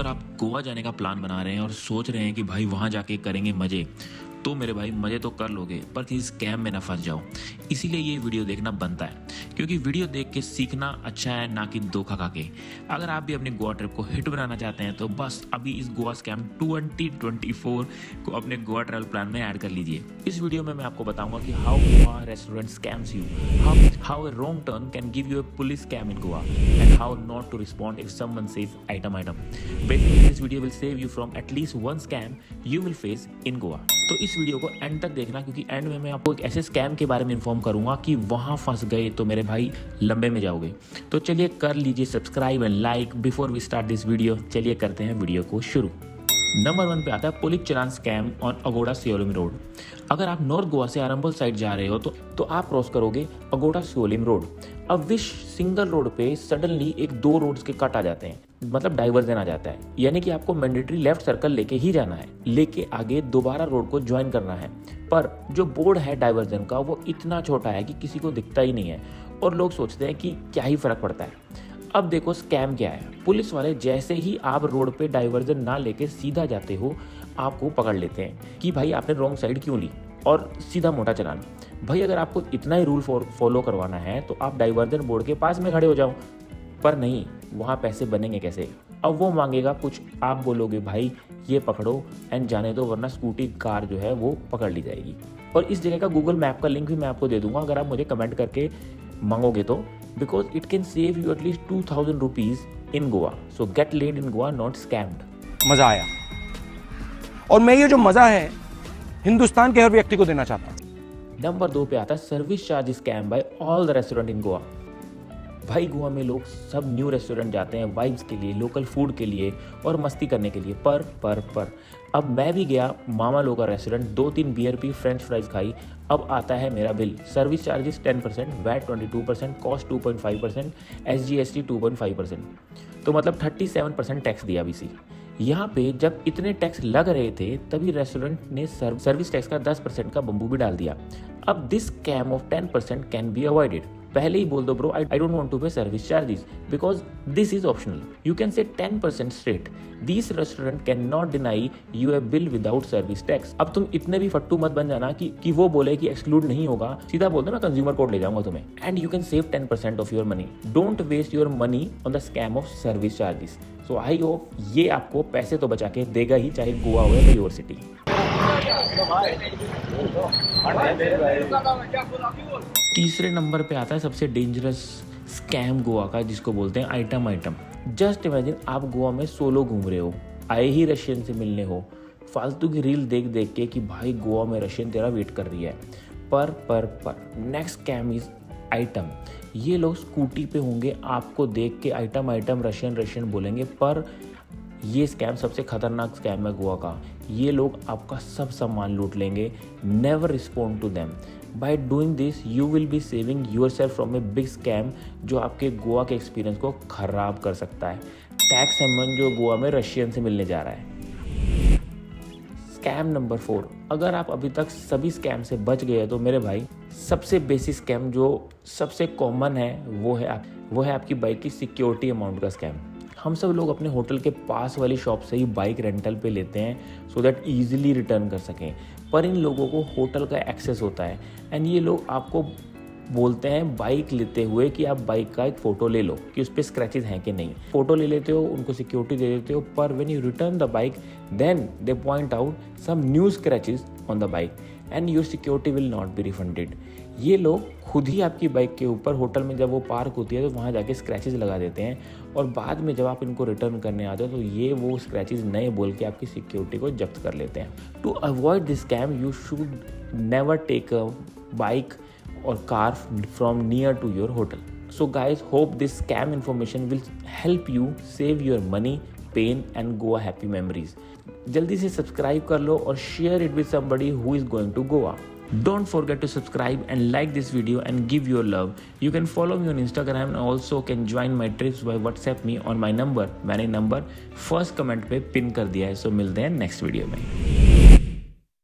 अगर आप गोवा जाने का प्लान बना रहे हैं और सोच रहे हैं कि भाई वहाँ जाके करेंगे मज़े, तो मेरे भाई मज़े तो कर लोगे पर किसी स्कैम में ना फंस जाओ। इसीलिए ये वीडियो देखना बनता है, क्योंकि वीडियो देख के सीखना अच्छा है, ना कि धोखा खा के। अगर आप भी अपनी गोवा ट्रिप को हिट बनाना चाहते हैं तो बस अभी इस गोवा स्कैम 2024 को अपने गोवा ट्रैवल प्लान में ऐड कर लीजिए। इस वीडियो में मैं आपको बताऊंगा कि how Goa restaurant scams you, how a wrong turn can give you a police scam in Goa, and how not to respond if someone says item. Basically this video will save you from at least one scam you will face in Goa. तो इस video को and तक देखना, क्योंकि and में मैं आपको एक ऐसे स्कैम के बारे में इन्फॉर्म करूंगा कि वहां फंस गए तो मेरे भाई लंबे में जाओगे। तो चलिए कर लीजिए subscribe and like before we start this video. चलिए करते हैं वीडियो को शुरू। नंबर 1 पे आता है police challan scam on Aguada Siolim road. अगर आप नॉर्थ गोवा से अरंबल साइड जा रहे हो तो आप क्रॉस करोगे अगोड़ा सियोलिम रोड। अब विश सिंगल रोड पे सडनली एक 2 रोड्स के कट आ जाते हैं, मतलब डाइवर्जन आ जाता है, यानी कि आपको मैंडेटरी लेफ्ट सर्कल लेके ही जाना है, लेके आगे दोबारा रोड को ज्वाइन करना है। पर जो बोर्ड है डाइवर्जन का वो इतना छोटा है कि किसी को दिखता ही नहीं है और लोग सोचते हैं कि क्या ही फर्क पड़ता है। अब देखो स्कैम क्या है। पुलिस वाले जैसे ही आप रोड पे डाइवर्जन ना लेके सीधा जाते हो, आपको पकड़ लेते हैं कि भाई आपने रॉन्ग साइड क्यों ली, और सीधा मोटा चलान। भाई अगर आपको इतना ही रूल फॉलो करवाना है तो आप डाइवर्जन बोर्ड के पास में खड़े हो जाओ, पर नहीं, वहाँ पैसे बनेंगे कैसे? अब वो मांगेगा कुछ, आप बोलोगे भाई ये पकड़ो एंड जाने दो, वरना स्कूटी कार जो है वो पकड़ ली जाएगी। और इस जगह का गूगल मैप का लिंक भी मैं आपको दे दूंगा अगर आप मुझे कमेंट करके मांगोगे तो, because it can save you at least 2000 rupees in Goa. So get laid in Goa, not scammed. मजा आया, और मैं ये जो मजा है हिंदुस्तान के हर व्यक्ति को देना चाहता हूं। नंबर 2 पे आता है service charge scam by all the restaurant in Goa. भाई गोवा में लोग सब न्यू रेस्टोरेंट जाते हैं वाइब्स के लिए, लोकल फूड के लिए और मस्ती करने के लिए। पर अब मैं भी गया मामा लोग का रेस्टोरेंट, 2-3 बियर पी, फ्रेंच फ्राइज खाई। अब आता है मेरा bill. Service charges 10%, VAT 22%, cost 2.5%, SGST 2.5%, तो मतलब 37% टैक्स दिया BC। यहाँ पे जब इतने टैक्स लग रहे थे तभी रेस्टोरेंट ने सर्विस टैक्स का 10% का बम्बू भी डाल दिया। अब this scam of 10% can be avoided. पहले ही बोल दो bro, I don't want to pay service charges because this is optional. You can say 10% straight. This restaurant can not deny you a bill without service tax. अब तुम इतने भी फट्टू मत बन जाना कि वो बोले कि एक्सक्लूड नहीं होगा, सीधा बोल दो मैं कंज्यूमर कोर्ट ले जाऊंगा तुम्हें, and you can save 10% of your money. Don't waste your money on the scam of service charges. So I hope ये आपको पैसे तो बचा के देगा ही, चाहे गोवा हो या कोई और सिटी। तीसरे नंबर पे आता है सबसे डेंजरस स्कैम गोवा का, जिसको बोलते हैं आइटम। जस्ट इमेजिन आप गोवा में सोलो घूम रहे हो, आए ही रशियन से मिलने हो, फालतू की रील देख के कि भाई गोवा में रशियन तेरा वेट कर रही है। पर नेक्स्ट स्कैम इज आइटम। ये लोग स्कूटी पे होंगे, आपको देख के आइटम रशियन बोलेंगे, पर ये स्कैम सबसे खतरनाक स्कैम है गोवा का। ये लोग आपका सब सामान लूट लेंगे। Never respond to them. By doing this you will be saving yourself from a big scam जो आपके गोवा के एक्सपीरियंस को खराब कर सकता है। टैक्स हेवन जो गोवा में रशियन से मिलने जा रहा है। Scam number 4। अगर आप अभी तक सभी स्कैम से बच गए तो मेरे भाई सबसे बेसिक स्कैम जो सबसे कॉमन है वो है आपकी बाइक की सिक्योरिटी अमाउंट का स्कैम। हम सब लोग अपने होटल के पास वाली शॉप से ही बाइक रेंटल पे लेते हैं सो दैट ईजिली रिटर्न कर सकें, पर इन लोगों को होटल का एक्सेस होता है एंड ये लोग आपको बोलते हैं बाइक लेते हुए कि आप बाइक का एक फ़ोटो ले लो कि उस पर स्क्रैचेस हैं कि नहीं। फ़ोटो ले लेते हो, उनको सिक्योरिटी दे देते हो, पर when you return the bike then they point out some new scratches on the bike and your security will not be refunded. ये लोग खुद ही आपकी बाइक के ऊपर होटल में जब वो पार्क होती है तो वहाँ जाके स्क्रैचेस लगा देते हैं, और बाद में जब आप इनको रिटर्न करने आते हो तो ये वो स्क्रैचेस नए बोल के आपकी सिक्योरिटी को जब्त कर लेते हैं। To avoid this scam you should never take a bike or car from near to your hotel. So guys, hope this scam information will help you save your money, pain and Goa happy memories. जल्दी से subscribe कर लो और share it with somebody who is going to Goa. Don't forget to subscribe and like this video and give your love. You can follow me on Instagram and also can join my trips by WhatsApp me on my number. मैंने number first comment पे pin कर दिया है। सो मिलते हैं next video में।